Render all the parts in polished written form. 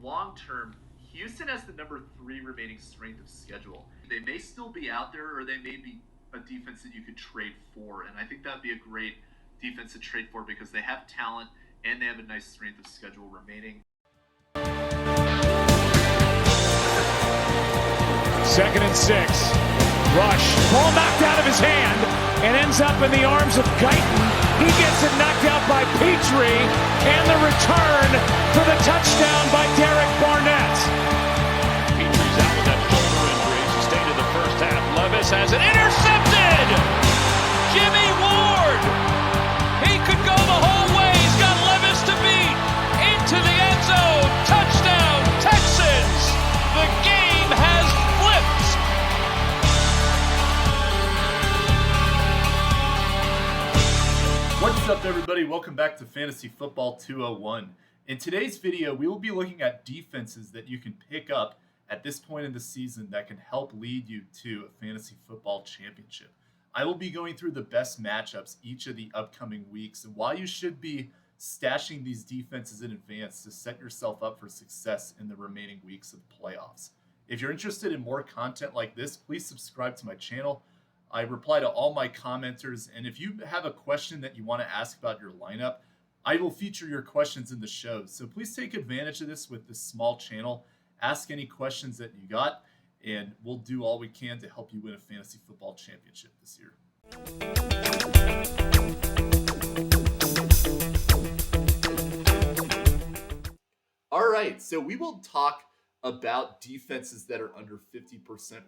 long term, Houston has the number 3 remaining strength of schedule. They may still be out there, or they may be a defense that you could trade for, and I think that'd be a great defense to trade for because they have talent and they have a nice strength of schedule remaining. 2nd and 6. Rush. Ball knocked out of his hand and ends up in the arms of Guyton. He gets it knocked out by Petrie, and the return for the touchdown by Derek Barnett. Petrie's out with that shoulder injury. Sustained in the first half. Levis has it intercepted. Jimmy Ward. He could go the whole way. He's got Levis to beat. Into the end zone. Touchdown, Texans. The game has flipped. What's up, everybody? Welcome back to Fantasy Football 201. In today's video, we will be looking at defenses that you can pick up at this point in the season that can help lead you to a fantasy football championship. I will be going through the best matchups each of the upcoming weeks and why you should be stashing these defenses in advance to set yourself up for success in the remaining weeks of the playoffs. If you're interested in more content like this, please subscribe to my channel. I reply to all my commenters, and if you have a question that you want to ask about your lineup, I will feature your questions in the show. So please take advantage of this with this small channel. Ask any questions that you got, and we'll do all we can to help you win a fantasy football championship this year. All right, so we will talk about defenses that are under 50%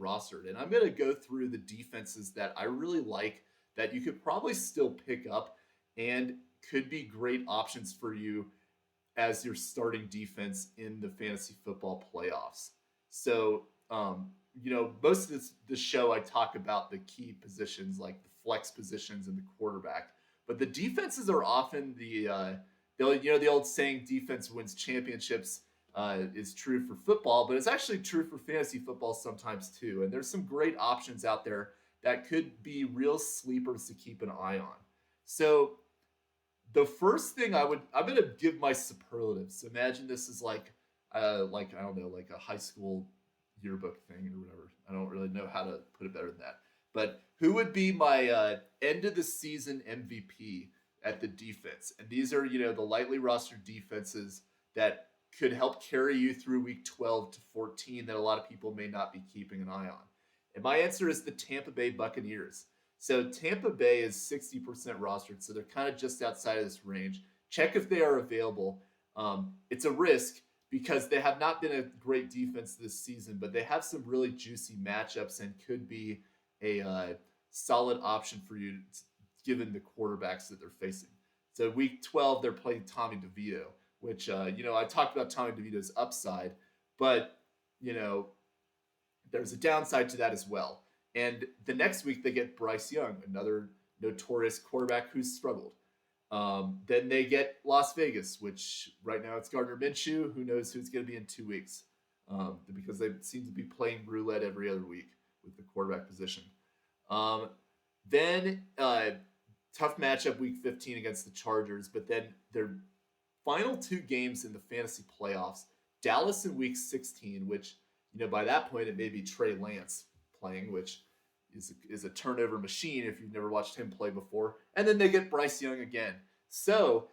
rostered. And I'm going to go through the defenses that I really like that you could probably still pick up and could be great options for you as your starting defense in the fantasy football playoffs. So, most of this show I talk about the key positions like the flex positions and the quarterback, but the defenses are often the old saying, defense wins championships. Is true for football, but it's actually true for fantasy football sometimes too. And there's some great options out there that could be real sleepers to keep an eye on. So the first thing I'm going to give my superlatives. Imagine this is like I don't know, like a high school yearbook thing or whatever. I don't really know how to put it better than that. But who would be my end of the season MVP at the defense? And these are, the lightly rostered defenses that could help carry you through week 12 to 14 that a lot of people may not be keeping an eye on. And my answer is the Tampa Bay Buccaneers. So Tampa Bay is 60% rostered, so they're kind of just outside of this range. Check if they are available. It's a risk because they have not been a great defense this season, but they have some really juicy matchups and could be a solid option for you given the quarterbacks that they're facing. So week 12, they're playing Tommy DeVito, which, I talked about Tommy DeVito's upside, but, there's a downside to that as well. And the next week they get Bryce Young, another notorious quarterback who's struggled. Then they get Las Vegas, which right now it's Gardner Minshew. Who knows who's going to be in 2 weeks because they seem to be playing roulette every other week with the quarterback position. Then tough matchup week 15 against the Chargers, but then their final 2 games in the fantasy playoffs, Dallas in week 16, which, by that point it may be Trey Lance playing, which is a turnover machine if you've never watched him play before. And then they get Bryce Young again. So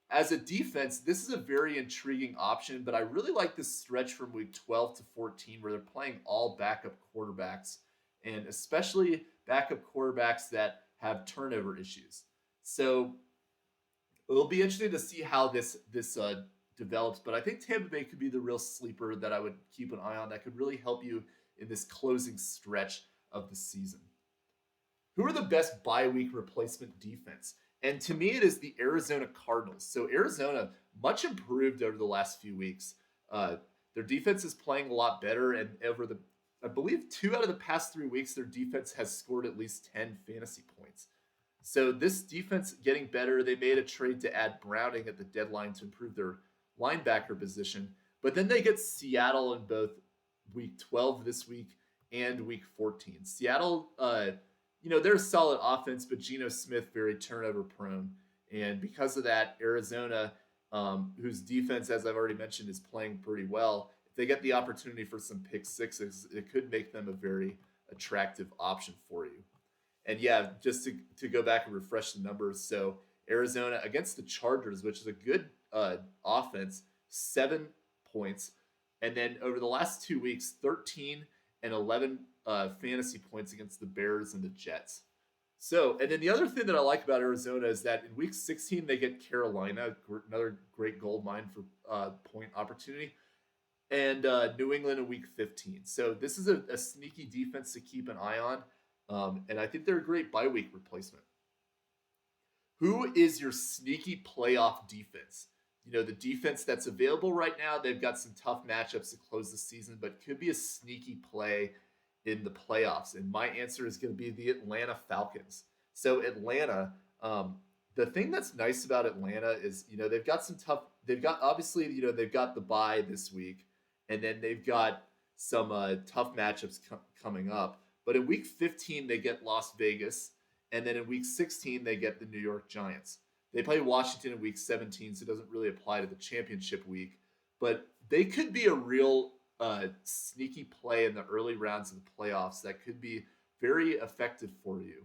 as a defense, this is a very intriguing option, but I really like this stretch from week 12 to 14 where they're playing all backup quarterbacks, and especially backup quarterbacks that have turnover issues. So it'll be interesting to see how this develops, but I think Tampa Bay could be the real sleeper that I would keep an eye on that could really help you in this closing stretch of the season. Who are the best bye week replacement defense? And to me, it is the Arizona Cardinals. So Arizona, much improved over the last few weeks. Their defense is playing a lot better, and I believe 2 out of the past 3 weeks, their defense has scored at least 10 fantasy points. So this defense getting better. They made a trade to add Browning at the deadline to improve their linebacker position. But then they get Seattle in both week 12 this week and week 14. Seattle, they're a solid offense, but Geno Smith very turnover prone. And because of that, Arizona whose defense, as I've already mentioned, is playing pretty well. If they get the opportunity for some pick sixes, it could make them a very attractive option for you. And yeah, just to go back and refresh the numbers. So Arizona against the Chargers, which is a good offense, 7 points. And then over the last 2 weeks, 13 and 11 fantasy points against the Bears and the Jets. So, and then the other thing that I like about Arizona is that in week 16, they get Carolina, another great gold mine for point opportunity, and New England in week 15. So this is a sneaky defense to keep an eye on. And I think they're a great bye week replacement. Who is your sneaky playoff defense? You know, the defense that's available right now, they've got some tough matchups to close the season, but could be a sneaky play in the playoffs. And my answer is going to be the Atlanta Falcons. So Atlanta, the thing that's nice about Atlanta is, you know, they've got obviously, you know, they've got the bye this week, and then they've got some tough matchups coming up. But in week 15, they get Las Vegas. And then in week 16, they get the New York Giants. They play Washington in week 17, so it doesn't really apply to the championship week. But they could be a real sneaky play in the early rounds of the playoffs that could be very effective for you.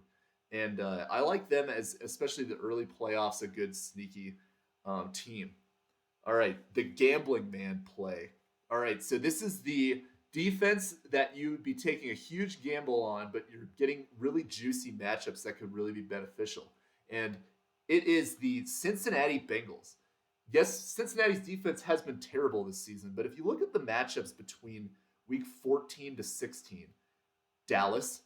And I like them as, especially the early playoffs, a good sneaky team. All right, the gambling man play. All right, so this is the defense that you would be taking a huge gamble on, but you're getting really juicy matchups that could really be beneficial. And it is the Cincinnati Bengals. Yes, Cincinnati's defense has been terrible this season, but if you look at the matchups between week 14 to 16, Dallas,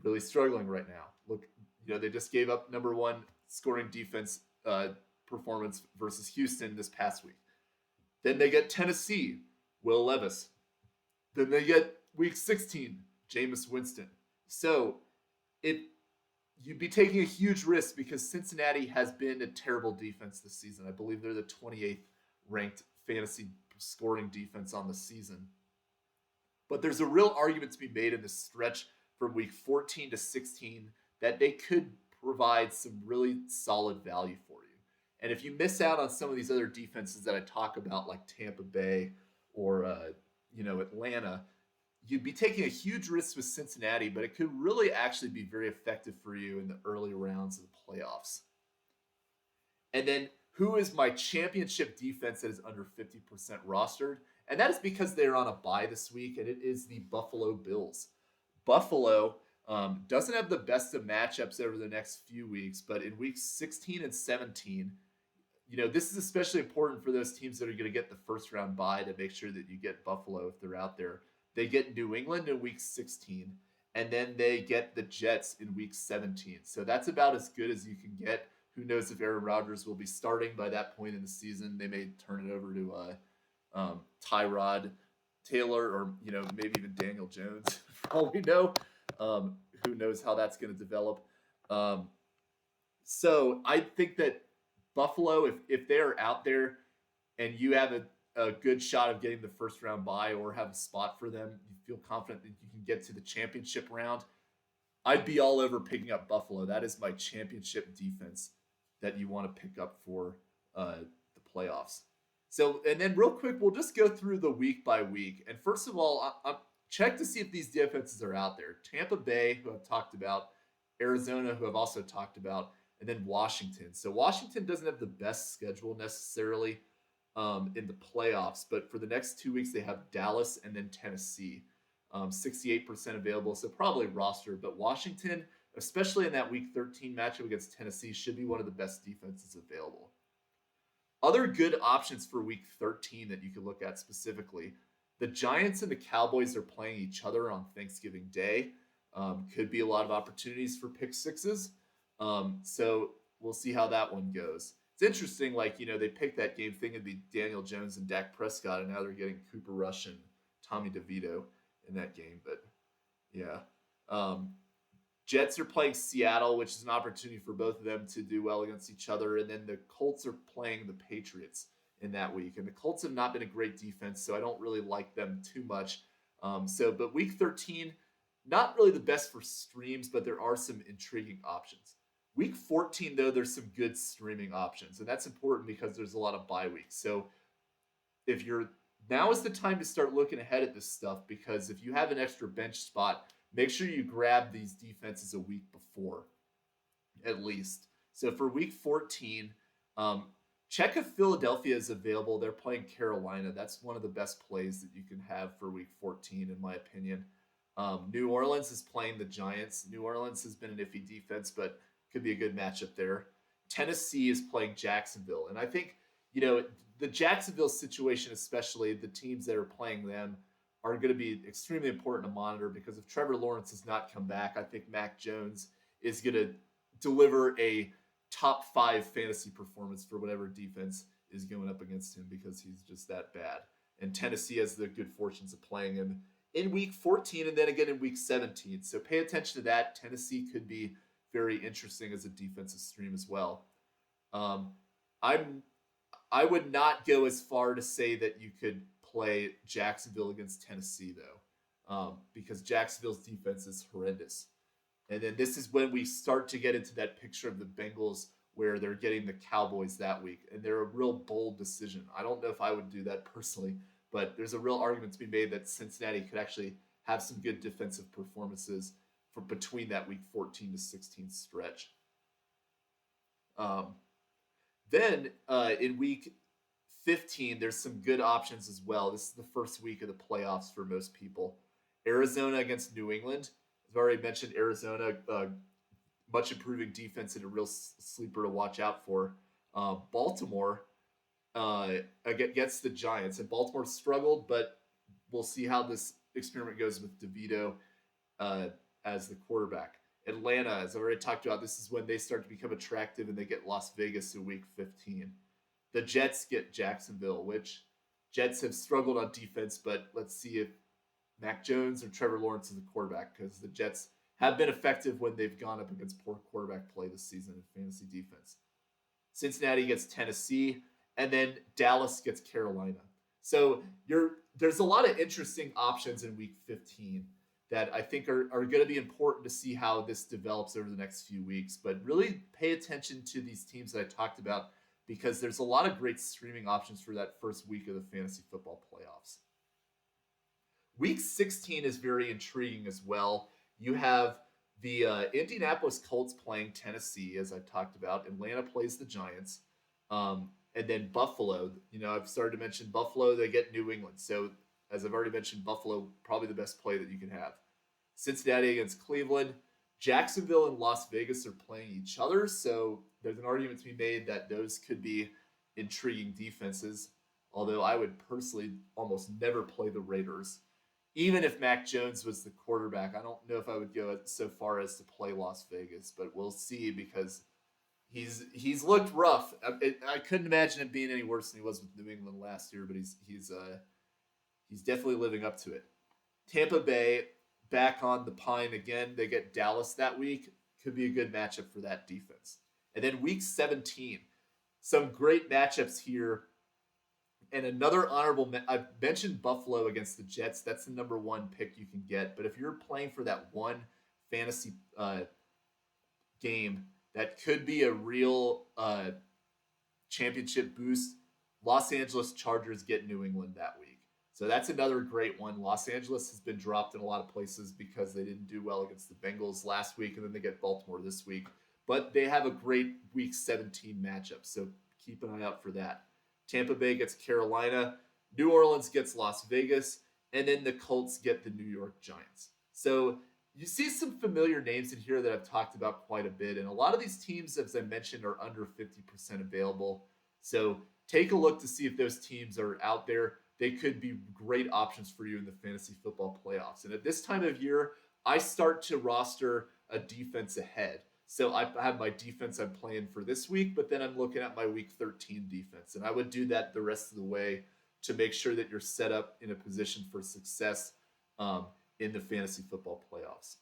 really struggling right now. Look, you know, they just gave up number one scoring defense performance versus Houston this past week. Then they get Tennessee, Will Levis. Then they get week 16, Jameis Winston. So you'd be taking a huge risk because Cincinnati has been a terrible defense this season. I believe they're the 28th ranked fantasy scoring defense on the season. But there's a real argument to be made in this stretch from week 14 to 16 that they could provide some really solid value for you. And if you miss out on some of these other defenses that I talk about, like Tampa Bay or Atlanta, you'd be taking a huge risk with Cincinnati, but it could really actually be very effective for you in the early rounds of the playoffs. And then who is my championship defense that is under 50% rostered? And that is because they're on a bye this week, and it is the Buffalo Bills. Buffalo doesn't have the best of matchups over the next few weeks, but in weeks 16 and 17, you know, this is especially important for those teams that are going to get the first round bye to make sure that you get Buffalo if they're out there. They get New England in week 16, and then they get the Jets in week 17. So that's about as good as you can get. Who knows if Aaron Rodgers will be starting by that point in the season? They may turn it over to Tyrod Taylor or, you know, maybe even Daniel Jones, for all we know. Who knows how that's going to develop. So I think that Buffalo, if they're out there and you have a good shot of getting the first round bye or have a spot for them, you feel confident that you can get to the championship round, I'd be all over picking up Buffalo. That is my championship defense that you want to pick up for the playoffs. So, and then real quick, we'll just go through the week by week. And first of all, check to see if these defenses are out there. Tampa Bay, who I've talked about, Arizona, who I've also talked about, and then Washington. So Washington doesn't have the best schedule necessarily in the playoffs, but for the next 2 weeks, they have Dallas and then Tennessee. 68% available, so probably roster. But Washington, especially in that week 13 matchup against Tennessee, should be one of the best defenses available. Other good options for week 13 that you could look at specifically, the Giants and the Cowboys are playing each other on Thanksgiving Day. Could be a lot of opportunities for pick sixes. So we'll see how that one goes. It's interesting, like, you know, they picked that game thinking it'd be Daniel Jones and Dak Prescott, and now they're getting Cooper Rush and Tommy DeVito in that game. But yeah, Jets are playing Seattle, which is an opportunity for both of them to do well against each other. And then the Colts are playing the Patriots in that week. And the Colts have not been a great defense, so I don't really like them too much. But week 13, not really the best for streams, but there are some intriguing options. Week 14, though, there's some good streaming options, and that's important because there's a lot of bye weeks. So if you're now is the time to start looking ahead at this stuff, because if you have an extra bench spot, make sure you grab these defenses a week before, at least. So for week 14, um, check if Philadelphia is available. They're playing Carolina. That's one of the best plays that you can have for week 14, in my opinion. New Orleans is playing the Giants. New Orleans has been an iffy defense, but could be a good matchup there. Tennessee is playing Jacksonville. And I think, the Jacksonville situation, especially the teams that are playing them, are going to be extremely important to monitor, because if Trevor Lawrence does not come back, I think Mac Jones is going to deliver a top 5 fantasy performance for whatever defense is going up against him, because he's just that bad. And Tennessee has the good fortunes of playing him in week 14 and then again in week 17. So pay attention to that. Tennessee could be very interesting as a defensive stream as well. I would not go as far to say that you could play Jacksonville against Tennessee, though, because Jacksonville's defense is horrendous. And then this is when we start to get into that picture of the Bengals where they're getting the Cowboys that week. And they're a real bold decision. I don't know if I would do that personally, but there's a real argument to be made that Cincinnati could actually have some good defensive performances for between that week 14 to 16 stretch. Then in week 15, there's some good options as well. This is the first week of the playoffs for most people. Arizona against New England. As I've already mentioned, Arizona, much improving defense and a real sleeper to watch out for. Baltimore against the Giants. And Baltimore struggled, but we'll see how this experiment goes with DeVito as the quarterback. Atlanta, as I've already talked about, this is when they start to become attractive, and they get Las Vegas in week 15. The Jets get Jacksonville, which Jets have struggled on defense, but let's see if Mac Jones or Trevor Lawrence is the quarterback, because the Jets have been effective when they've gone up against poor quarterback play this season in fantasy defense. Cincinnati gets Tennessee, and then Dallas gets Carolina. So there's a lot of interesting options in week 15 that I think are going to be important to see how this develops over the next few weeks. But really pay attention to these teams that I talked about, because there's a lot of great streaming options for that first week of the fantasy football playoffs. Week 16 is very intriguing as well. You have the Indianapolis Colts playing Tennessee, as I talked about. Atlanta plays the Giants. And then Buffalo, I've started to mention Buffalo, they get New England. So as I've already mentioned, Buffalo, probably the best play that you can have. Cincinnati against Cleveland. Jacksonville and Las Vegas are playing each other, so there's an argument to be made that those could be intriguing defenses, although I would personally almost never play the Raiders. Even if Mac Jones was the quarterback, I don't know if I would go so far as to play Las Vegas, but we'll see, because he's looked rough. I couldn't imagine it being any worse than he was with New England last year, but he's definitely living up to it. Tampa Bay back on the pine again. They get Dallas that week. Could be a good matchup for that defense. And then week 17, some great matchups here. And another honorable, I've mentioned Buffalo against the Jets. That's the number 1 pick you can get. But if you're playing for that one fantasy game that could be a real championship boost, Los Angeles Chargers get New England that week. So that's another great one. Los Angeles has been dropped in a lot of places because they didn't do well against the Bengals last week, and then they get Baltimore this week. But they have a great week 17 matchup, so keep an eye out for that. Tampa Bay gets Carolina. New Orleans gets Las Vegas. And then the Colts get the New York Giants. So you see some familiar names in here that I've talked about quite a bit. And a lot of these teams, as I mentioned, are under 50% available. So take a look to see if those teams are out there. They could be great options for you in the fantasy football playoffs. And at this time of year, I start to roster a defense ahead. So I have my defense I'm playing for this week, but then I'm looking at my week 13 defense. And I would do that the rest of the way to make sure that you're set up in a position for success in the fantasy football playoffs.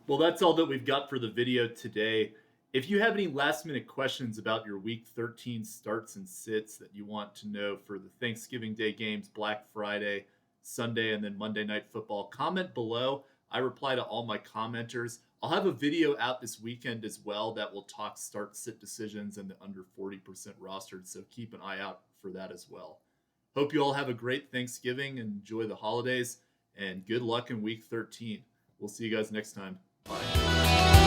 Well, that's all that we've got for the video today. If you have any last minute questions about your week 13 starts and sits that you want to know for the Thanksgiving Day games, Black Friday, Sunday, and then Monday Night Football, comment below. I reply to all my commenters. I'll have a video out this weekend as well that will talk start sit decisions and the under 40% rostered. So keep an eye out for that as well. Hope you all have a great Thanksgiving and enjoy the holidays, and good luck in week 13. We'll see you guys next time. Bye.